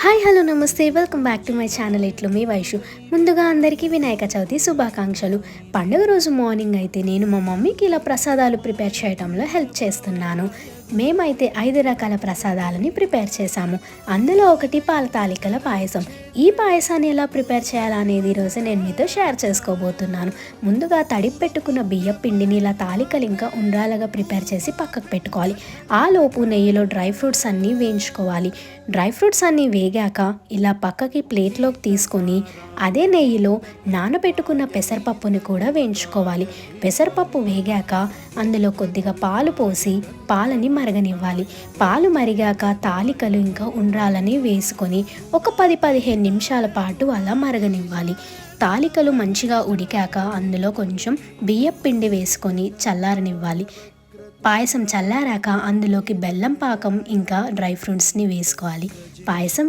Hi hello నమస్తే welcome back to my channel. ఇట్లు మీ వైషు. ముందుగా అందరికీ వినాయక చవితి శుభాకాంక్షలు. పండుగ రోజు మార్నింగ్ అయితే నేను మా మమ్మీకి ఇలా ప్రసాదాలు ప్రిపేర్ చేయడంలో హెల్ప్ చేస్తున్నాను. మేమైతే 5 రకాల ప్రసాదాలని ప్రిపేర్ చేశాము. అందులో ఒకటి పాల తాలికల పాయసం. ఈ పాయసాన్ని ఎలా ప్రిపేర్ చేయాలనేది ఈరోజు నేను మీతో షేర్ చేసుకోబోతున్నాను. ముందుగా తడిపి పెట్టుకున్న బియ్యం పిండిని ఇలా తాలికలు ఇంకా ఉండ్రాలుగా ప్రిపేర్ చేసి పక్కకు పెట్టుకోవాలి. ఆ లోపు నెయ్యిలో డ్రై ఫ్రూట్స్ అన్నీ వేయించుకోవాలి. డ్రై ఫ్రూట్స్ అన్నీ వేగాక ఇలా పక్కకి ప్లేట్లోకి తీసుకొని అదే నెయ్యిలో నానబెట్టుకున్న పెసరపప్పుని కూడా వేయించుకోవాలి. పెసరపప్పు వేగాక అందులో కొద్దిగా పాలు పోసి పాలని మరగనివ్వాలి. పాలు మరిగాక తాలికలు ఇంకా ఉండ్రాలని వేసుకొని ఒక 10-15 నిమిషాల పాటు అలా మరగనివ్వాలి. తాలికలు మంచిగా ఉడికాక అందులో కొంచెం బియ్యం పిండి వేసుకొని చల్లారనివ్వాలి. పాయసం చల్లారాక అందులోకి బెల్లం పాకం ఇంకా డ్రై ఫ్రూట్స్ని వేసుకోవాలి. పాయసం